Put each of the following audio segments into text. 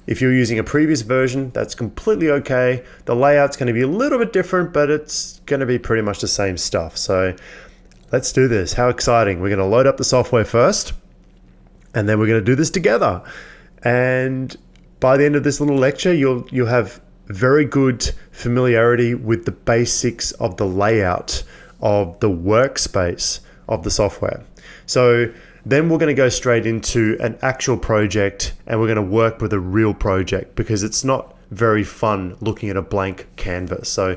If you're using a previous version, that's completely okay. The layout's going to be a little bit different, but it's going to be pretty much the same stuff. So let's do this. How exciting. We're going to load up the software first, and then we're going to do this together. And by the end of this little lecture, you'll have very good familiarity with the basics of the layout of the workspace of the software. So then we're going to go straight into an actual project, and we're going to work with a real project, because it's not very fun looking at a blank canvas. So,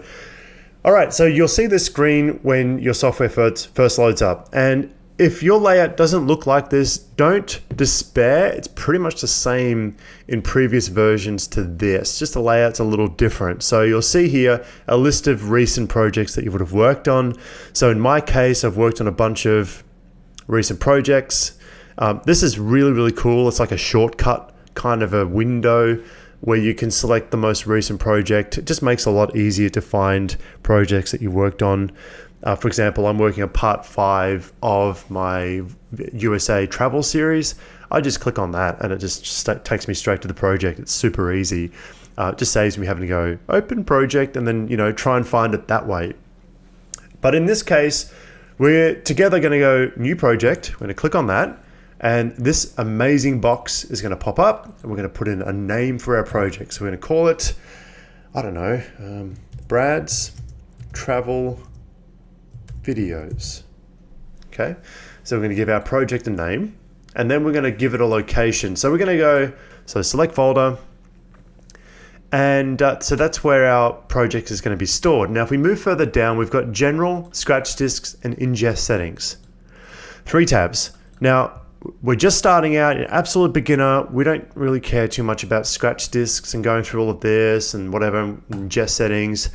all right, so you'll see this screen when your software first loads up. And if your layout doesn't look like this, don't despair. It's pretty much the same in previous versions to this, just the layout's a little different. So you'll see here a list of recent projects that you would have worked on. So in my case, I've worked on a bunch of recent projects. This is really, really cool. It's like a shortcut kind of a window where you can select the most recent project. It just makes it a lot easier to find projects that you worked on. For example, I'm working on part 5 of my USA travel series. I just click on that and it just takes me straight to the project. It's super easy. It just saves me having to go open project and then, try and find it that way. But in this case, we're together going to go new project. We're going to click on that, and this amazing box is going to pop up, and we're going to put in a name for our project. So we're going to call it, I don't know, Brad's Travel Videos. Okay, so we're going to give our project a name, and then we're going to give it a location. So we're going to go, so select folder, and so that's where our project is going to be stored. Now, if we move further down, we've got general, scratch disks, and ingest settings. 3 tabs. Now, we're just starting out, an absolute beginner. We don't really care too much about scratch disks and going through all of this and whatever, ingest settings.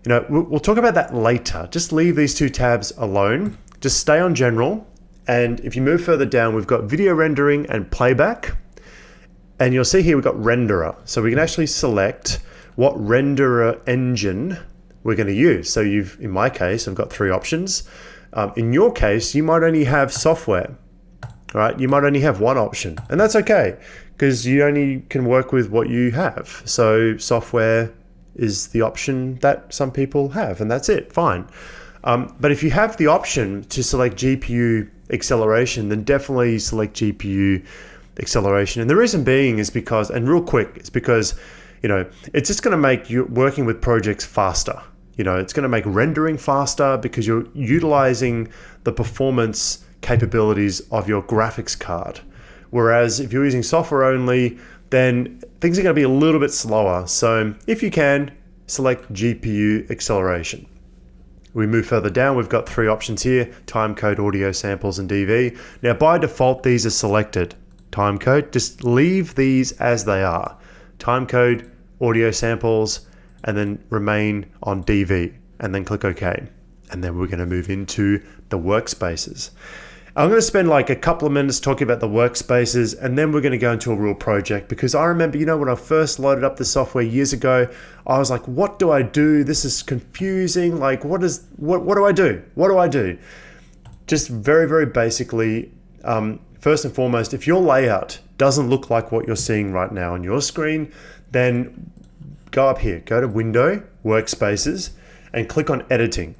We'll talk about that later. Just leave these 2 tabs alone. Just stay on general. And if you move further down, we've got video rendering and playback. And you'll see here we've got renderer. So we can actually select what renderer engine we're going to use. So in my case, I've got 3 options. In your case, you might only have software, right? You might only have 1 option, and that's okay, because you only can work with what you have. So software is the option that some people have, and that's it, fine. But if you have the option to select GPU acceleration, then definitely select GPU acceleration. And the reason being is because, and real quick, it's because, it's just going to make you working with projects faster. It's going to make rendering faster because you're utilizing the performance capabilities of your graphics card. Whereas if you're using software only, then things are going to be a little bit slower. So if you can, select GPU acceleration. We move further down, we've got 3 options here: timecode, audio samples, and DV. Now, by default, these are selected. Timecode, just leave these as they are. Timecode, audio samples, and then remain on DV, and then click OK. And then we're going to move into the workspaces. I'm going to spend like a couple of minutes talking about the workspaces, and then we're going to go into a real project, because I remember, when I first loaded up the software years ago, I was like, what do I do? This is confusing. Like, what do I do? What do I do? Just very, very basically, first and foremost, if your layout doesn't look like what you're seeing right now on your screen, then go up here, go to Window, Workspaces, and click on Editing.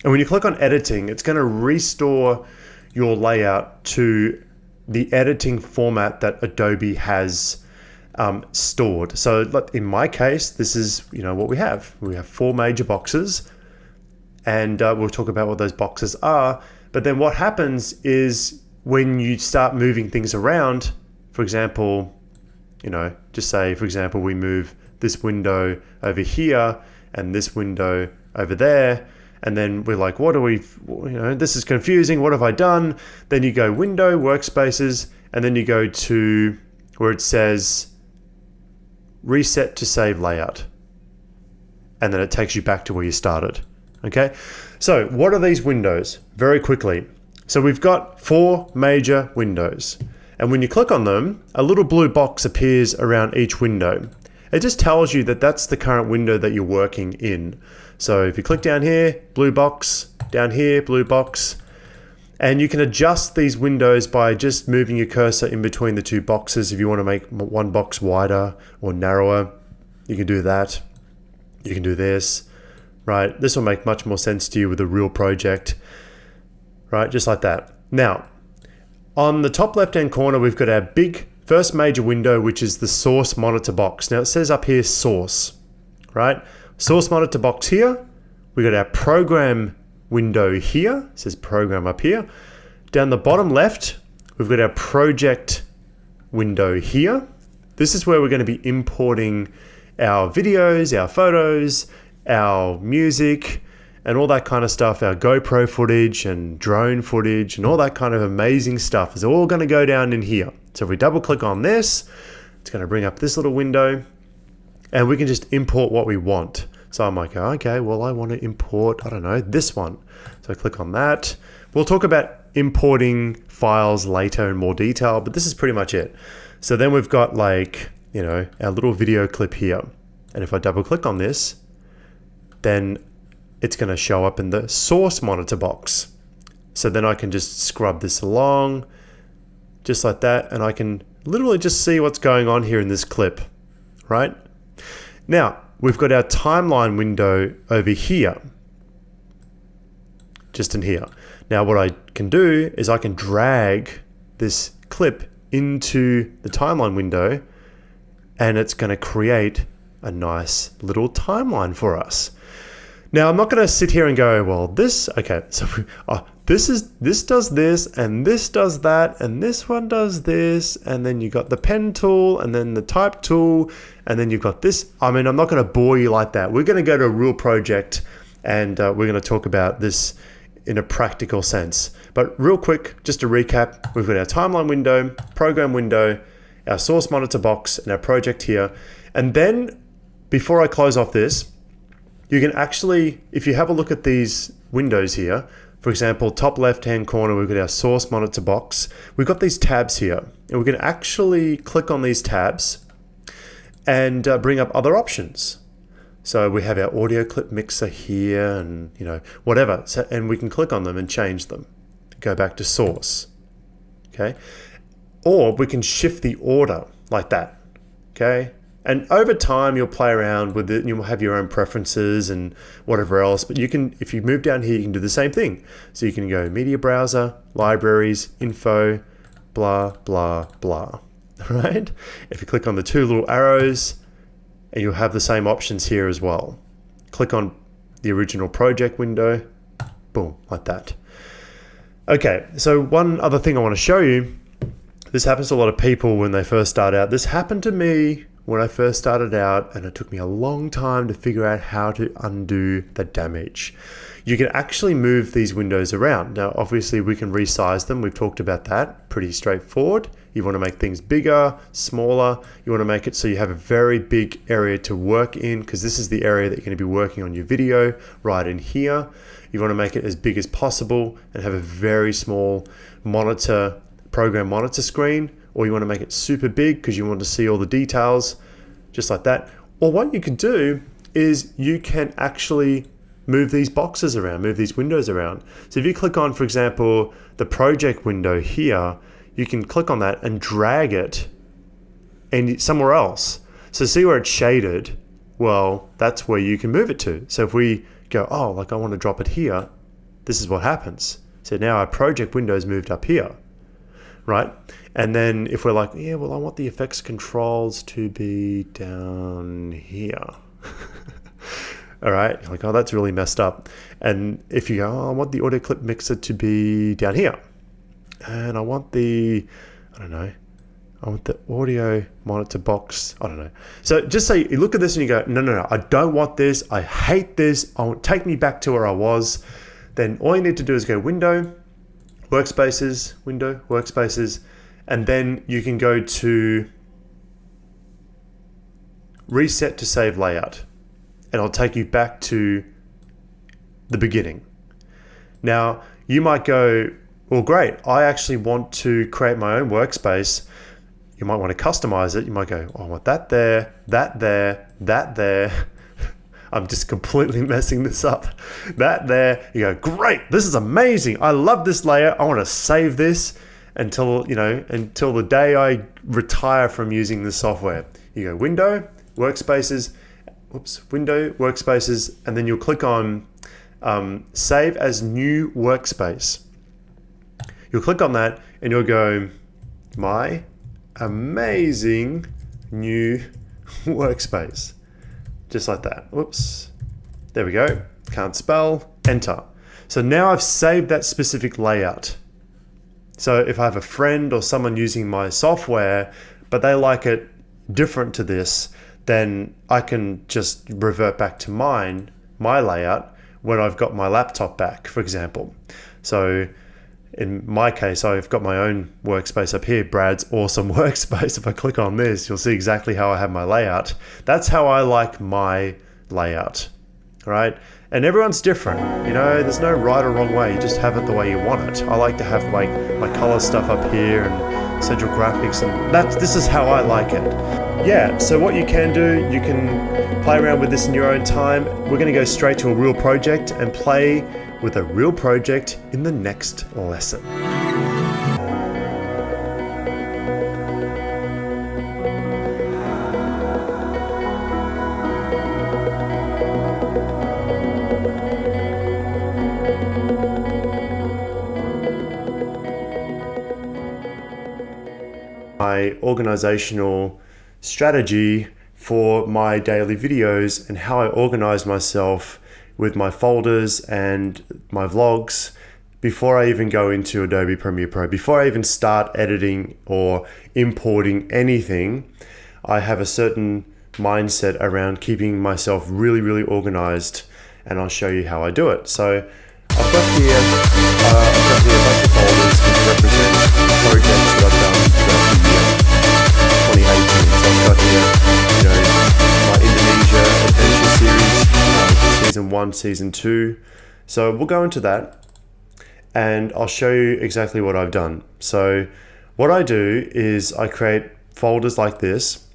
And when you click on Editing, it's going to restore your layout to the editing format that Adobe has stored. So in my case, this is what we have. We have 4 major boxes, and we'll talk about what those boxes are. But then what happens is, when you start moving things around, for example, just say, for example, we move this window over here and this window over there, and then we're like, what do we, this is confusing, what have I done? Then you go Window, Workspaces, and then you go to where it says Reset to Save Layout. And then it takes you back to where you started, okay? So what are these windows? Very quickly. So we've got 4 major windows, and when you click on them, a little blue box appears around each window. It just tells you that that's the current window that you're working in. So if you click down here, blue box, down here, blue box, And you can adjust these windows by just moving your cursor in between the two boxes. If you want to make one box wider or narrower, you can do that. You can do this, right? This will make much more sense to you with a real project, right? Just like that. Now, on the top left-hand corner, we've got our big first major window, which is the source monitor box. Now it says up here, source, right? Source monitor box here. We've got our program window here. It says program up here. Down the bottom left, we've got our project window here. This is where we're going to be importing our videos, our photos, our music, and all that kind of stuff, our GoPro footage and drone footage and all that kind of amazing stuff is all going to go down in here. So if we double click on this, it's going to bring up this little window and we can just import what we want. So I might go, okay, well, I want to import, I don't know, this one. So I click on that. We'll talk about importing files later in more detail, but this is pretty much it. So then we've got like, you know, our little video clip here. And if I double click on this, then it's going to show up in the source monitor box. So then I can just scrub this along just like that. And I can literally just see what's going on here in this clip, right? Now, we've got our timeline window over here, just in here. Now what I can do is I can drag this clip into the timeline window and it's going to create a nice little timeline for us. Now I'm not going to sit here and go, well, this, okay, so this does this and this does that and this one does this and then you got the pen tool and then the type tool and then you've got this. I mean, I'm not going to bore you like that. We're going to go to a real project and we're going to talk about this in a practical sense. But real quick, just to recap, we've got our timeline window, program window, our source monitor box and our project here. And then before I close off this, you can actually, if you have a look at these windows here, for example, top left-hand corner, we've got our source monitor box. We've got these tabs here, and we can actually click on these tabs and bring up other options. So we have our audio clip mixer here and, you know, whatever. So, and we can click on them and change them. Go back to source, okay? Or we can shift the order like that, okay? And over time, you'll play around with it and you'll have your own preferences and whatever else. But you can, if you move down here, you can do the same thing. So you can go media browser, libraries, info, blah, blah, blah, right? If you click on the two little arrows, and you'll have the same options here as well. Click on the original project window, boom, like that. Okay, so one other thing I want to show you, this happens to a lot of people when they first start out. This happened to me when I first started out, and it took me a long time to figure out how to undo the damage. You can actually move these windows around. Now, obviously we can resize them. We've talked about that, pretty straightforward. You want to make things bigger, smaller. You want to make it so you have a very big area to work in, because this is the area that you're going to be working on your video right in here. You want to make it as big as possible and have a very small monitor, program monitor screen, or you want to make it super big because you want to see all the details, just like that. Or what you can do is you can actually move these boxes around, move these windows around. So if you click on, for example, the project window here, you can click on that and drag it and somewhere else. So see where it's shaded? Well, that's where you can move it to. So if we go, oh, like I want to drop it here, this is what happens. So now our project window is moved up here, right? And then if we're like, yeah, well, I want the effects controls to be down here. All right, you're like, oh, that's really messed up. And if you go, oh, I want the audio clip mixer to be down here. And I want the, I don't know, I want the audio monitor box, I don't know. So just say, you look at this and you go, no, no, no, I don't want this. I hate this. Take me back to where I was. Then all you need to do is go window, workspaces, window, workspaces, and then you can go to reset to save layout. And I'll take you back to the beginning. Now, you might go, well, great, I actually want to create my own workspace. You might want to customize it. You might go, oh, I want that there, that there, that there. I'm just completely messing this up. That there, you go, great, this is amazing. I love this layer. I want to save this until the day I retire from using the software. You go Window, Workspaces, Window, Workspaces, and then you'll click on Save as New Workspace. You'll click on that and you'll go, my amazing new workspace. Just like that. Whoops. There we go. Can't spell. Enter. So now I've saved that specific layout. So if I have a friend or someone using my software, but they like it different to this, then I can just revert back to my layout when I've got my laptop back, for example. So in my case, I've got my own workspace up here, Brad's awesome workspace. If I click on this, you'll see exactly how I have my layout. That's how I like my layout, right? And everyone's different, there's no right or wrong way. You just have it the way you want it. I like to have like my color stuff up here and central graphics, and this is how I like it. Yeah, so what you can do, you can play around with this in your own time. We're gonna go straight to a real project and play with a real project in the next lesson. My organizational strategy for my daily videos and how I organize myself with my folders and my vlogs before I even go into Adobe Premiere Pro. Before I even start editing or importing anything, I have a certain mindset around keeping myself really, really organized, and I'll show you how I do it. So I've got here a bunch of folders which represent projects that I've done throughout the year 2018. So I've got here, my Indonesia adventure series, season 1, season 2. So we'll go into that and I'll show you exactly what I've done. So what I do is I create folders like this,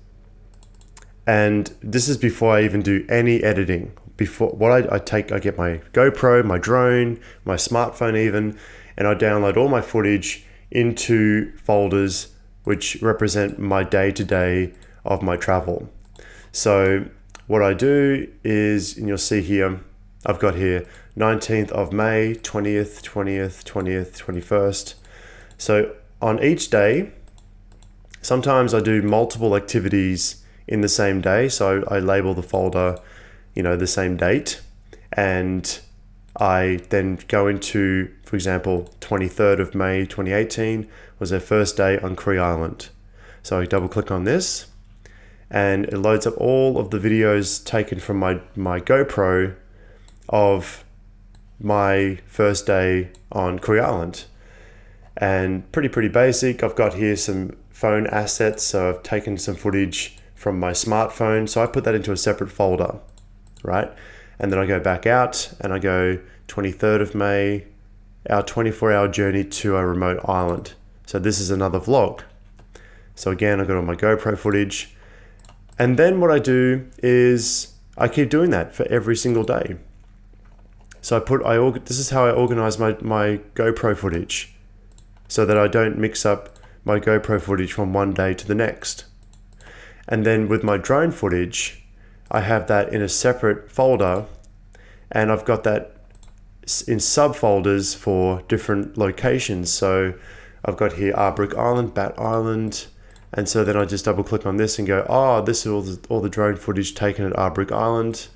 and this is before I even do any editing. Before what I get my GoPro, my drone, my smartphone even, and I download all my footage into folders which represent my day-to-day of my travel. So what I do is, and you'll see here, I've got here 19th of May, 20th, 20th, 20th, 21st. So on each day, sometimes I do multiple activities in the same day. So I label the folder, the same date, and I then go into, for example, 23rd of May 2018 was their first day on Cree Island. So I double click on this and it loads up all of the videos taken from my GoPro of my first day on Cree Island. And pretty basic. I've got here some phone assets, so I've taken some footage from my smartphone, so I put that into a separate folder, right? And then I go back out and I go 23rd of May, our 24-hour journey to a remote island. So this is another vlog. So again, I got all my GoPro footage. And then what I do is I keep doing that for every single day. So this is how I organize my GoPro footage, so that I don't mix up my GoPro footage from one day to the next. And then with my drone footage, I have that in a separate folder, and I've got that in subfolders for different locations. So I've got here Arbrook Island, Bat Island, and so then I just double click on this and go, oh, this is all the drone footage taken at Arbrook Island.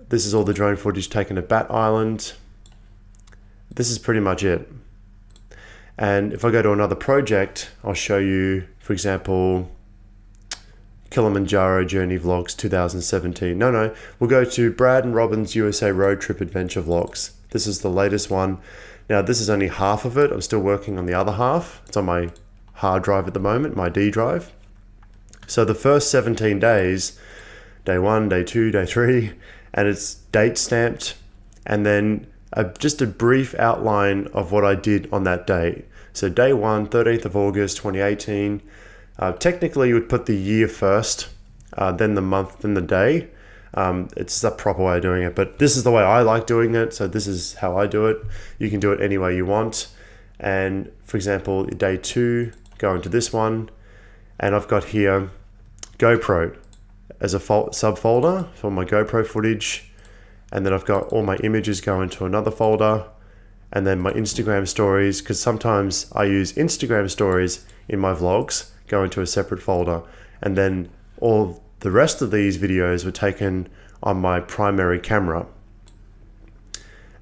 This is all the drone footage taken at Bat Island. This is pretty much it. And if I go to another project, I'll show you, for example, Kilimanjaro Journey Vlogs 2017. No, we'll go to Brad and Robin's USA Road Trip Adventure Vlogs. This is the latest one. Now this is only half of it. I'm still working on the other half. It's on my hard drive at the moment, my D drive. So the first 17 days, day 1, day 2, day 3, and it's date stamped, and then just a brief outline of what I did on that day. So day 1, 13th of August 2018. Technically you would put the year first, then the month, then the day. It's the proper way of doing it, but this is the way I like doing it. So this is how I do it. You can do it any way you want. And for example, day 2, go into this one, and I've got here GoPro as a subfolder for my GoPro footage. And then I've got all my images go into another folder, and then my Instagram stories, because sometimes I use Instagram stories in my vlogs, go into a separate folder. And then all the rest of these videos were taken on my primary camera.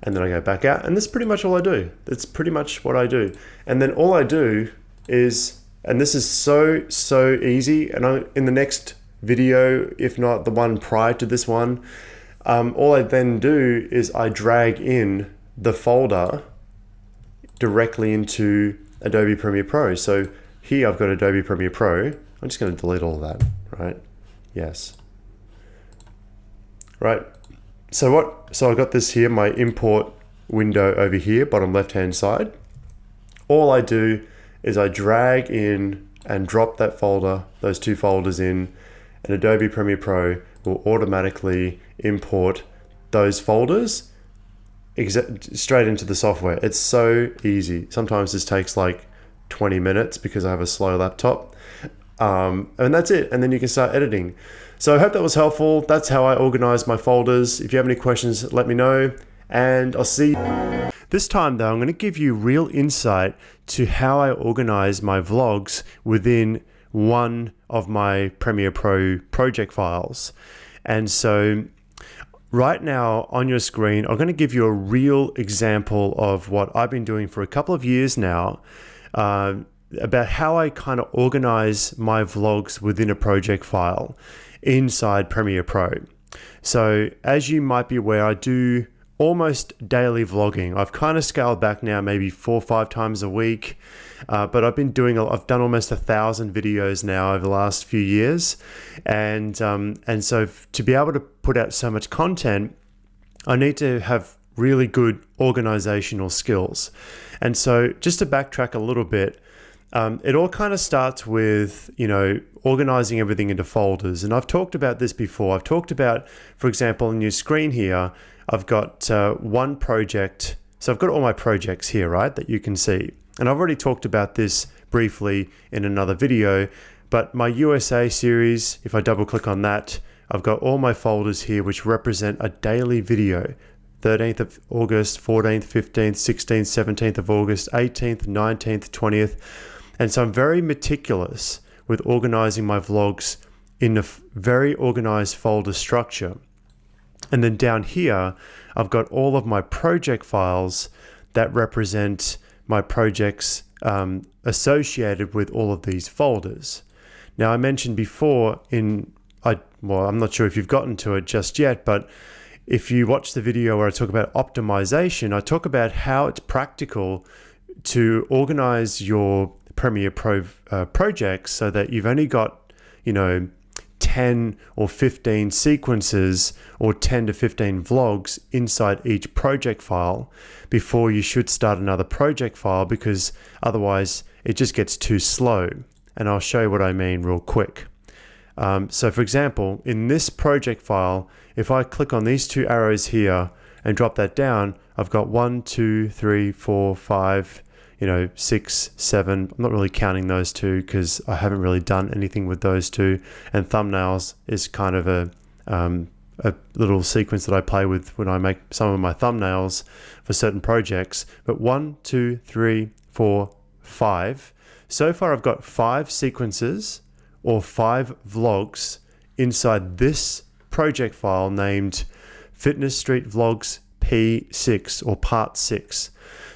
And then I go back out, and that's pretty much all I do. That's pretty much what I do. And then all I do is, and this is so easy, and in the next video, if not the one prior to this one, all I then do is I drag in the folder directly into Adobe Premiere Pro. So here I've got Adobe Premiere Pro. I'm just going to delete all of that, right? Yes. Right. So I got this here, my import window over here, bottom left-hand side. All I do is I drag in and drop that folder, those 2 folders in, and Adobe Premiere Pro will automatically import those folders straight into the software. It's so easy. Sometimes this takes like 20 minutes because I have a slow laptop. And that's it. And then you can start editing. So I hope that was helpful. That's how I organize my folders. If you have any questions, let me know, and I'll see you. This time though, I'm going to give you real insight to how I organize my vlogs within one of my Premiere Pro project files. And so right now on your screen, I'm going to give you a real example of what I've been doing for a couple of years now, about how I kind of organize my vlogs within a project file inside Premiere Pro. So as you might be aware, I do almost daily vlogging. I've kind of scaled back now, maybe 4 or 5 times a week, but I've done almost 1,000 videos now over the last few years, and so to be able to put out so much content, I need to have really good organizational skills. And so just to backtrack a little bit, it all kind of starts with, organizing everything into folders. And I've talked about this before. I've talked about, for example, on your screen here, I've got one project. So I've got all my projects here, right, that you can see. And I've already talked about this briefly in another video, but my USA series, if I double click on that, I've got all my folders here which represent a daily video. 13th of August, 14th, 15th, 16th, 17th of August, 18th, 19th, 20th. And so I'm very meticulous with organizing my vlogs in a very organized folder structure. And then down here, I've got all of my project files that represent my projects associated with all of these folders. Now I mentioned before I'm not sure if you've gotten to it just yet, but if you watch the video where I talk about optimization, I talk about how it's practical to organize your Premiere Pro projects so that you've only got, 10 or 15 sequences or 10 to 15 vlogs inside each project file before you should start another project file, because otherwise it just gets too slow. And I'll show you what I mean real quick. So for example, in this project file, if I click on these 2 arrows here and drop that down, I've got 1, 2, 3, 4, 5, 6, 7. I'm not really counting those 2 because I haven't really done anything with those 2. And thumbnails is kind of a little sequence that I play with when I make some of my thumbnails for certain projects. But 1, 2, 3, 4, 5. So far I've got 5 sequences or 5 vlogs inside this project file named Fitness Street Vlogs P6 or Part 6.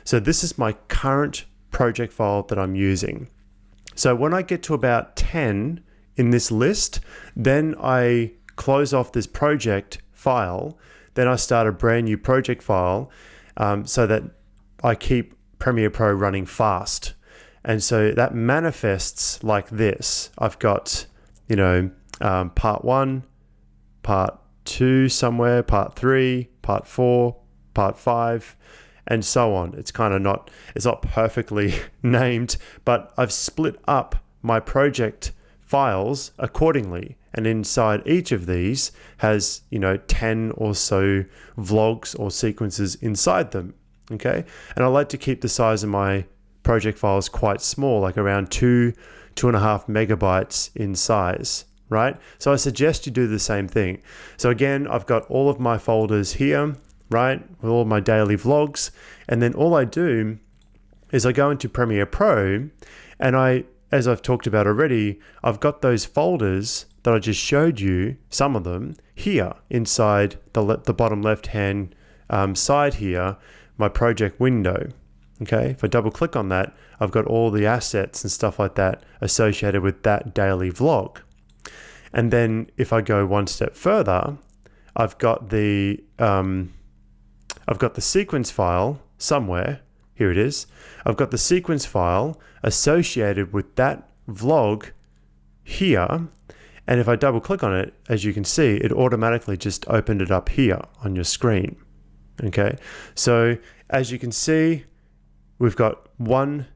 So this is my current project file that I'm using. So when I get to about 10 in this list, then I close off this project file. Then I start a brand new project file so that I keep Premiere Pro running fast. And so that manifests like this. I've got, part 1, part 2 somewhere, part 3, part 4, part 5, and so on. It's kind of it's not perfectly named, but I've split up my project files accordingly. And inside each of these has, 10 or so vlogs or sequences inside them. Okay. And I like to keep the size of my project files quite small, like around 2.5 megabytes in size, right? So I suggest you do the same thing. So again, I've got all of my folders here, right, with all of my daily vlogs. And then all I do is I go into Premiere Pro and as I've talked about already, I've got those folders that I just showed you, some of them, here inside the bottom left-hand side here, my project window. Okay, if I double click on that, I've got all the assets and stuff like that associated with that daily vlog. And then if I go one step further, I've got the sequence file somewhere. Here it is. I've got the sequence file associated with that vlog here. And if I double click on it, as you can see, it automatically just opened it up here on your screen. Okay, so as you can see, we've got one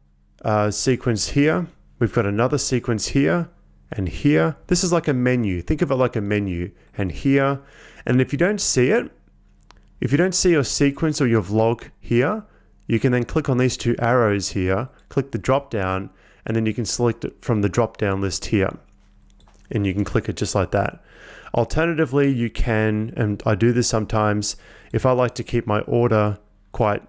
sequence here. We've got another sequence here and here. This is like a menu. Think of it like a menu. And here. And if you don't see it, if you don't see your sequence or your vlog here, you can then click on these two arrows here, click the drop down, and then you can select it from the drop down list here. And you can click it just like that. Alternatively, you can, and I do this sometimes, if I like to keep my order quite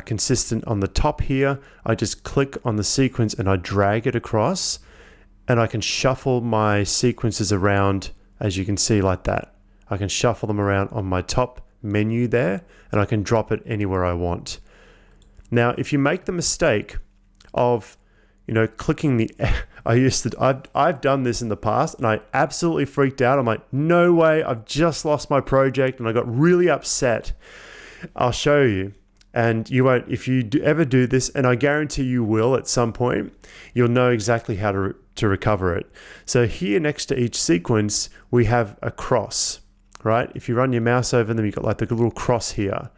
consistent on the top here, I just click on the sequence and I drag it across, and I can shuffle my sequences around, as you can see, like that. I can shuffle them around on my top menu there, and I can drop it anywhere I want. Now, if you make the mistake of, clicking the, I've done this in the past and I absolutely freaked out. I'm like, no way, I've just lost my project, and I got really upset. I'll show you. And you won't, if you ever do this, and I guarantee you will at some point, you'll know exactly how to recover it. So here next to each sequence, we have a cross, right? If you run your mouse over them, you've got like the little cross here,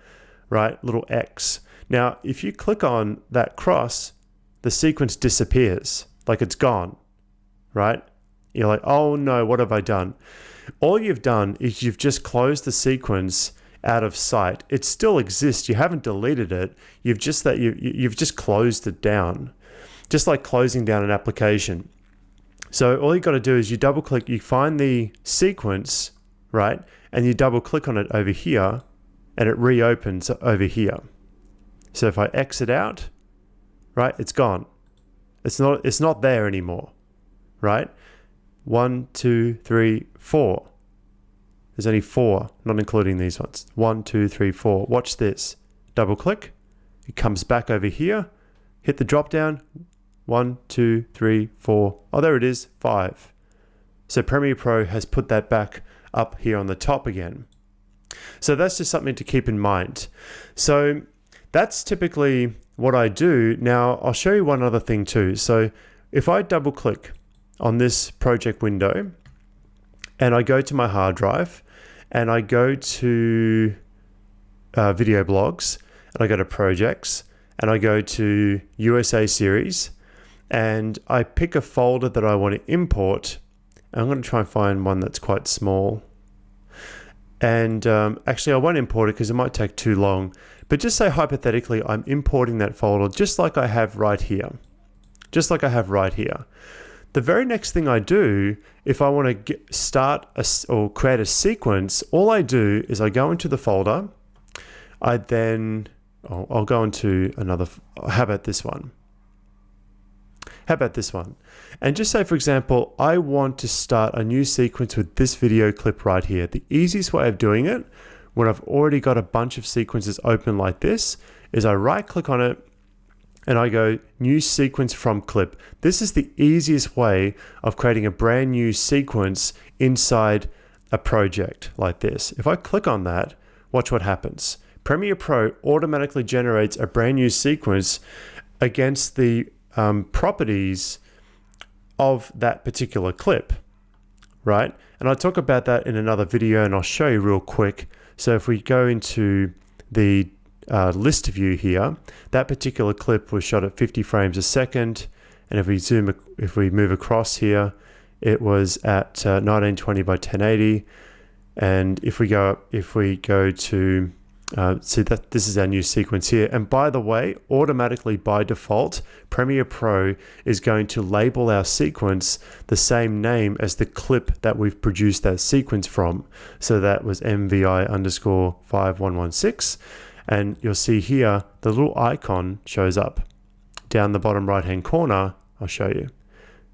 right? Little X. Now, if you click on that cross, the sequence disappears, like it's gone, right? You're like, oh no, what have I done? All you've done is you've just closed the sequence out of sight. It still exists. You haven't deleted it. You've just closed it down, just like closing down an application. So all you got to do is you double click, you find the sequence, right? And you double click on it over here, and it reopens over here. So if I exit out, right, it's gone. It's not there anymore, right? 1, 2, 3, 4. There's only 4, not including these ones. 1, 2, 3, 4. Watch this. Double click. It comes back over here. Hit the drop down. 1, 2, 3, 4. Oh, there it is. 5. So Premiere Pro has put that back up here on the top again. So that's just something to keep in mind. So that's typically what I do. Now I'll show you one other thing too. So if I double click on this project window and I go to my hard drive and I go to video blogs and I go to projects and I go to USA series and I pick a folder that I want to import. I'm going to try and find one that's quite small. And actually I won't import it because it might take too long. But just say hypothetically I'm importing that folder just like I have right here. Just like I have right here. The very next thing I do, if I want to start or create a sequence, all I do is I go into the folder. I then, I'll go into another, how about this one? How about this one? And just say, for example, I want to start a new sequence with this video clip right here. The easiest way of doing it, when I've already got a bunch of sequences open like this, is I right click on it and I go new sequence from clip. This is the easiest way of creating a brand new sequence inside a project like this. If I click on that, watch what happens. Premiere Pro automatically generates a brand new sequence against the properties of that particular clip, right? And I'll talk about that in another video and I'll show you real quick. So if we go into the list view here, that particular clip was shot at 50 frames a second. And if we move across here, it was at 1920 by 1080. And if we go to see that this is our new sequence here. And by the way, automatically by default, Premiere Pro is going to label our sequence the same name as the clip that we've produced that sequence from. So that was MVI_5116. And you'll see here, the little icon shows up down the bottom right-hand corner. I'll show you.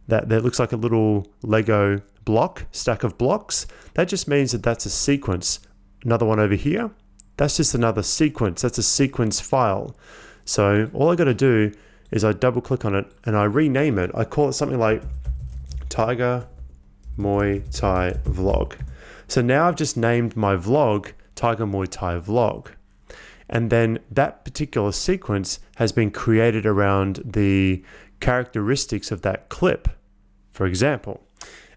That looks like a little Lego block, stack of blocks. That just means that that's a sequence. Another one over here. That's just another sequence. That's a sequence file. So all I got to do is I double click on it and I rename it. I call it something like Tiger Muay Thai Vlog. So now I've just named my vlog Tiger Muay Thai Vlog. And then that particular sequence has been created around the characteristics of that clip. For example,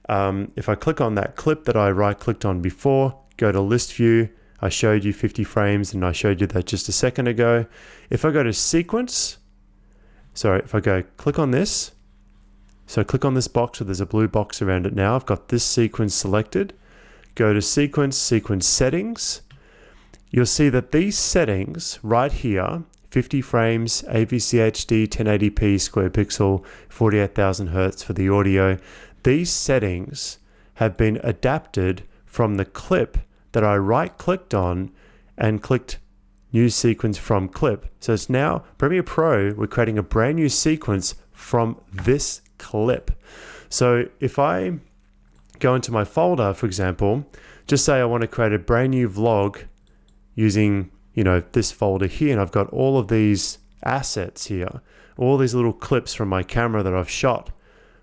if I click on that clip that I right-clicked on before, go to list view, I showed you 50 frames and I showed you that just a second ago. If I go to sequence, if I go click on this, so click on this box, so there's a blue box around it now. I've got this sequence selected. Go to sequence settings. You'll see that these settings right here, 50 frames, AVC HD, 1080p, square pixel, 48,000 Hertz for the audio, these settings have been adapted from the clip that I right-clicked on and clicked new sequence from clip. So it's now Premiere Pro, we're creating a brand new sequence from this clip. So if I go into my folder, for example, just say I want to create a brand new vlog using, this folder here, and I've got all of these assets here, all these little clips from my camera that I've shot,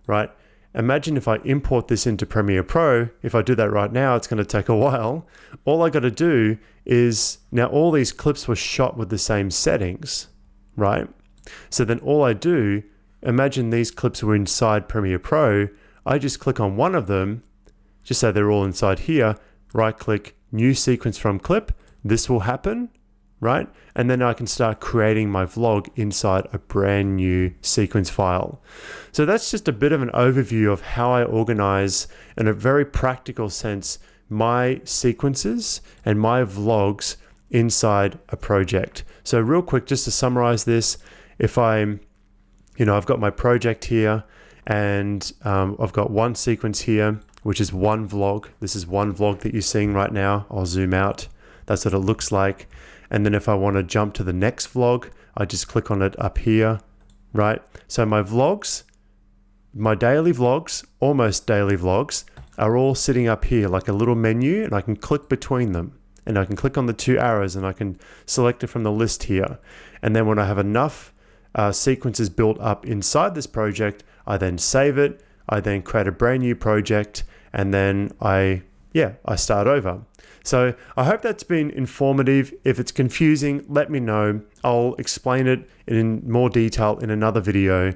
right? Imagine if I import this into Premiere Pro. If I do that right now, it's going to take a while. All I got to do is, now all these clips were shot with the same settings, right? So then all I do, imagine these clips were inside Premiere Pro. I just click on one of them, just say they're all inside here, right click, new sequence from clip. This will happen, right? And then I can start creating my vlog inside a brand new sequence file. So that's just a bit of an overview of how I organize, in a very practical sense, my sequences and my vlogs inside a project. So real quick, just to summarize this, if I've got my project here and I've got one sequence here, which is one vlog. This is one vlog that you're seeing right now. I'll zoom out. That's what it looks like. And then if I want to jump to the next vlog, I just click on it up here, right? So my vlogs, my daily vlogs, almost daily vlogs, are all sitting up here like a little menu, and I can click between them. And I can click on the two arrows and I can select it from the list here. And then when I have enough sequences built up inside this project, I then save it, I then create a brand new project, and then I start over. So I hope that's been informative. If it's confusing, let me know. I'll explain it in more detail in another video.